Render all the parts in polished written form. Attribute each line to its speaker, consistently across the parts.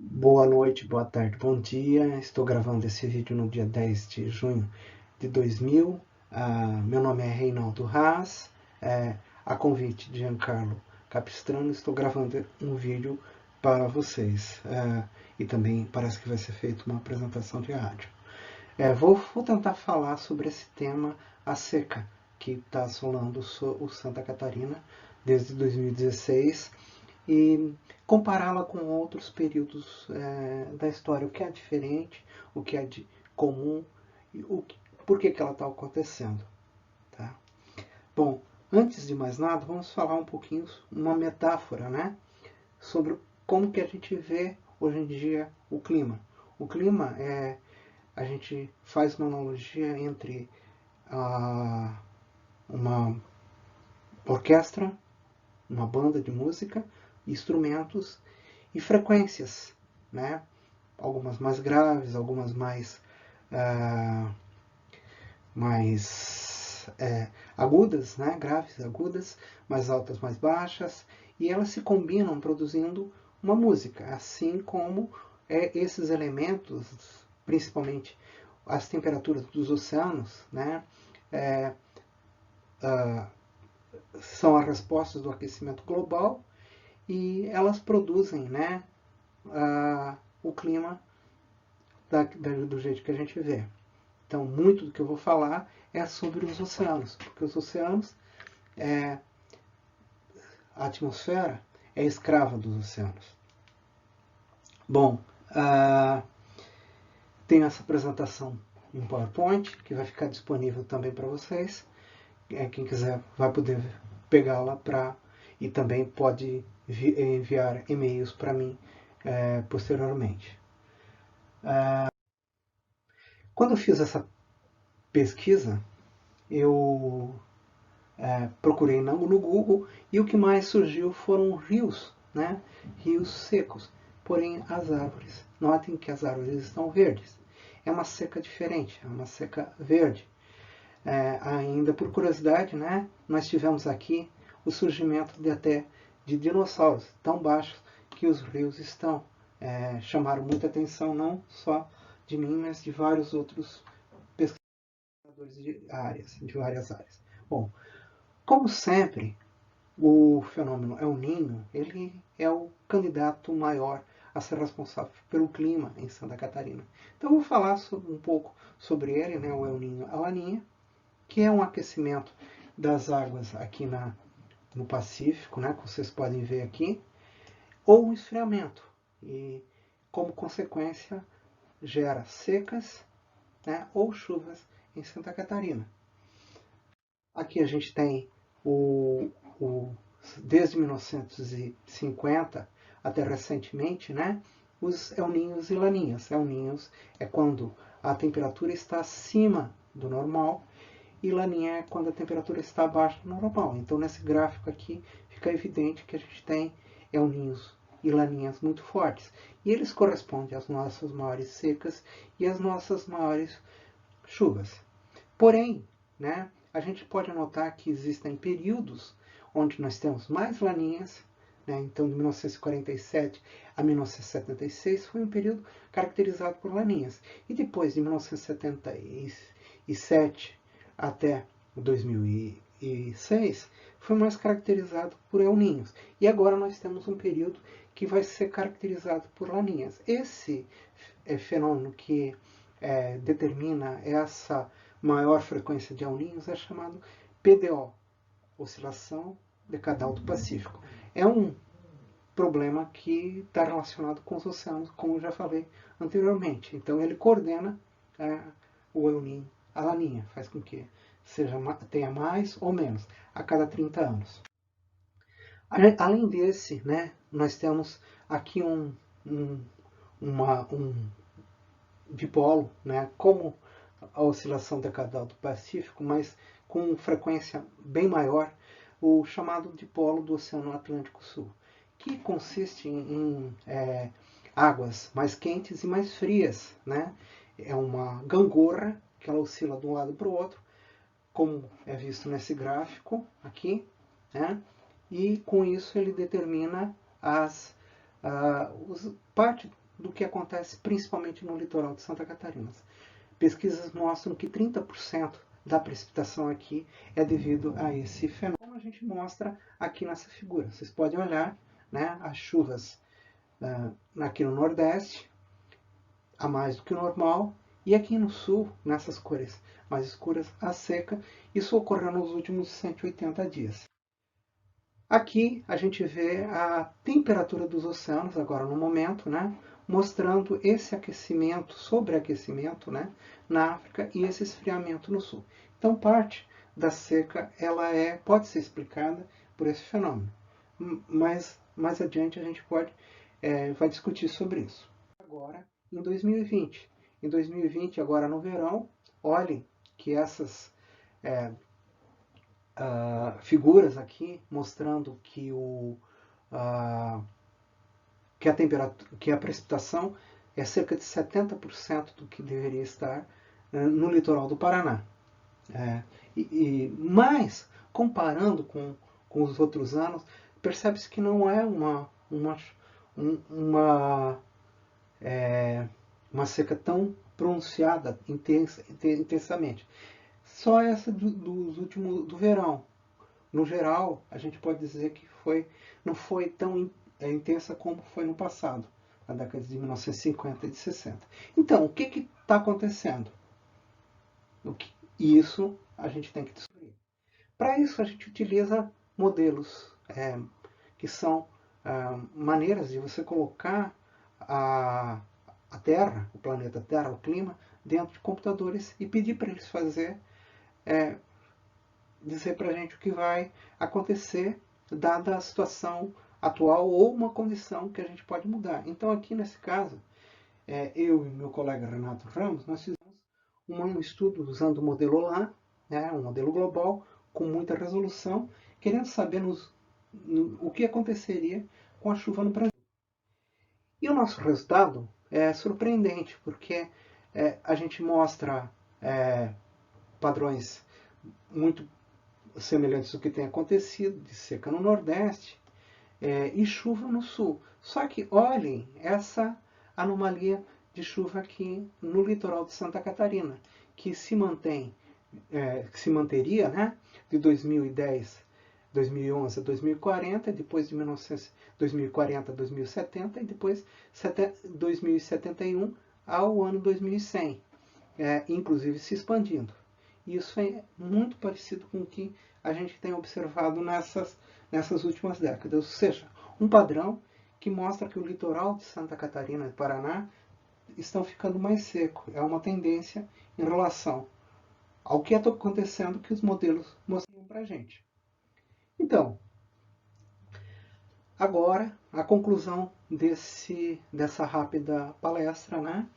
Speaker 1: Boa noite, boa tarde, bom dia. Estou gravando esse vídeo no dia 10 de junho de 2000. Meu nome é Reinaldo Haas. A convite de Giancarlo Capistrano, estou gravando um vídeo para vocês. E também parece que vai ser feita uma apresentação de rádio. Vou tentar falar sobre esse tema, a seca, que está assolando o Santa Catarina desde 2016 e compará-la com outros períodos da história, o que é diferente, o que é de comum e por que ela está acontecendo. Tá? Bom, antes de mais nada, vamos falar um pouquinho, uma metáfora, né, sobre como que a gente vê hoje em dia o clima. O clima a gente faz uma analogia entre uma orquestra, uma banda de música, instrumentos e frequências, né? Algumas mais graves, algumas mais agudas, né? Graves, agudas, mais altas, mais baixas, e elas se combinam produzindo uma música, assim como esses elementos, principalmente as temperaturas dos oceanos, né? É, ah, são as respostas do aquecimento global e elas produzem, né, o clima do jeito que a gente vê. Então, muito do que eu vou falar é sobre os oceanos, porque os oceanos, a atmosfera é escrava dos oceanos. Bom, tenho essa apresentação em PowerPoint, que vai ficar disponível também para vocês. Quem quiser vai poder pegá-la e também pode enviar e-mails para mim posteriormente. Quando eu fiz essa pesquisa, eu procurei no Google e o que mais surgiu foram rios, né? Rios secos. Porém, as árvores, notem que as árvores estão verdes. É uma seca diferente, é uma seca verde. Ainda por curiosidade, né? Nós tivemos aqui o surgimento de dinossauros tão baixos que os rios estão. Chamaram muita atenção, não só de mim, mas de vários outros pesquisadores de várias áreas. Bom, como sempre, o fenômeno El Niño, ele é o candidato maior a ser responsável pelo clima em Santa Catarina. Então eu vou falar um pouco sobre ele, né, o El Niño a Laninha, que é um aquecimento das águas aqui no Pacífico, né, como vocês podem ver aqui, ou um esfriamento. E como consequência gera secas, né, ou chuvas em Santa Catarina. Aqui a gente tem o desde 1950 até recentemente, né, os El Ninhos e Laninhas. El Ninhos é quando a temperatura está acima do normal e Laninha é quando a temperatura está abaixo do normal. Então, nesse gráfico aqui, fica evidente que a gente tem El Ninhos e Laninhas muito fortes. E eles correspondem às nossas maiores secas e às nossas maiores chuvas. Porém, né, a gente pode notar que existem períodos onde nós temos mais laninhas, né, então de 1947 a 1976 foi um período caracterizado por laninhas. E depois de 1977 até 2006 foi mais caracterizado por El Ninhos. E agora nós temos um período que vai ser caracterizado por laninhas. Esse fenômeno que determina essa maior frequência de El Ninhos é chamado PDO, Oscilação Decadal do Pacífico. É um problema que está relacionado com os oceanos, como eu já falei anteriormente. Então ele coordena o El Niño, a Laninha, faz com que tenha mais ou menos a cada 30 anos. Além desse, né, nós temos aqui um dipolo, né, como a oscilação decadal do Pacífico, mas com frequência bem maior, o chamado dipolo do Oceano Atlântico Sul, que consiste em águas mais quentes e mais frias. Né? É uma gangorra que ela oscila de um lado para o outro, como é visto nesse gráfico aqui, né? E com isso ele determina parte do que acontece principalmente no litoral de Santa Catarina. Pesquisas mostram que 30% da precipitação aqui é devido a esse fenômeno. Como a gente mostra aqui nessa figura. Vocês podem olhar, né, as chuvas aqui no Nordeste, a mais do que o normal, e aqui no Sul, nessas cores mais escuras, a seca. Isso ocorreu nos últimos 180 dias. Aqui a gente vê a temperatura dos oceanos, agora no momento, né, mostrando esse aquecimento, sobreaquecimento, né, na África e esse esfriamento no Sul. Então, parte da seca ela pode ser explicada por esse fenômeno. Mas mais adiante a gente vai discutir sobre isso. Agora, em 2020. Em 2020, agora no verão, olhem que essas figuras aqui mostrando que a precipitação é cerca de 70% do que deveria estar no litoral do Paraná. Mas, comparando com os outros anos, percebe-se que não é uma seca tão pronunciada intensamente. Só essa do verão. No geral, a gente pode dizer que não foi tão intensa como foi no passado, na década de 1950 e de 60. Então, o que está acontecendo? Isso a gente tem que descobrir. Para isso, a gente utiliza modelos que são maneiras de você colocar a Terra, o planeta Terra, o clima, dentro de computadores e pedir para eles dizer para a gente o que vai acontecer dada a situação atual ou uma condição que a gente pode mudar. Então aqui nesse caso, eu e meu colega Renato Ramos, nós fizemos um estudo usando o modelo OLAN, um modelo global com muita resolução, querendo saber o que aconteceria com a chuva no Brasil. E o nosso resultado é surpreendente, porque a gente mostra padrões muito semelhantes ao que tem acontecido, de seca no Nordeste e chuva no Sul. Só que olhem essa anomalia de chuva aqui no litoral de Santa Catarina, que se manteria, né, de 2010, 2011 a 2040, depois de 2040 a 2070 e depois 2071 ao ano 2100, inclusive se expandindo. Isso é muito parecido com o que a gente tem observado nessas últimas décadas. Ou seja, um padrão que mostra que o litoral de Santa Catarina e Paraná estão ficando mais seco. É uma tendência em relação ao que está acontecendo que os modelos mostram para a gente. Então, agora a conclusão dessa rápida palestra, né?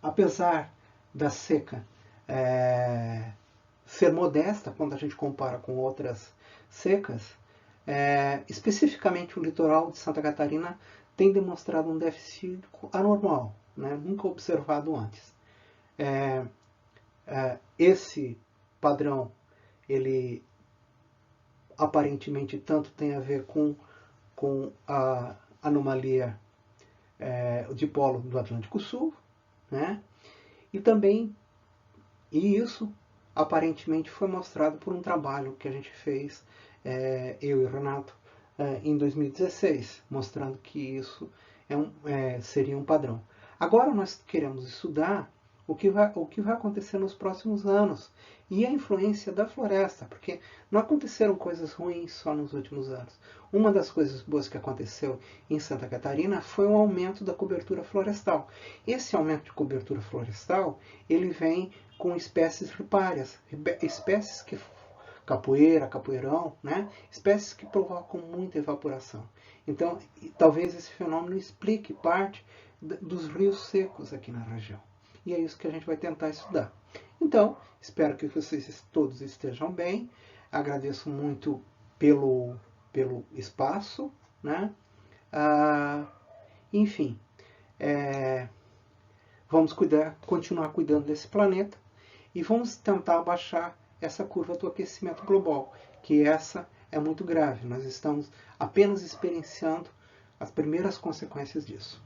Speaker 1: Apesar da seca ser modesta quando a gente compara com outras secas, especificamente o litoral de Santa Catarina tem demonstrado um déficit hídrico anormal, né? Nunca observado antes. Esse padrão, ele aparentemente tanto tem a ver com a anomalia de polo do Atlântico Sul, né? E isso aparentemente foi mostrado por um trabalho que a gente fez, eu e o Renato, em 2016, mostrando que isso seria um padrão. Agora nós queremos estudar o que vai acontecer nos próximos anos e a influência da floresta, porque não aconteceram coisas ruins só nos últimos anos. Uma das coisas boas que aconteceu em Santa Catarina foi um aumento da cobertura florestal. Esse aumento de cobertura florestal, ele vem com espécies ripárias, espécies que capoeira, capoeirão, né? Espécies que provocam muita evaporação. Então, talvez esse fenômeno explique parte dos rios secos aqui na região. E é isso que a gente vai tentar estudar. Então, espero que vocês todos estejam bem. Agradeço muito pelo espaço, né? Enfim, vamos continuar cuidando desse planeta e vamos tentar baixar essa curva do aquecimento global, que essa é muito grave. Nós estamos apenas experienciando as primeiras consequências disso.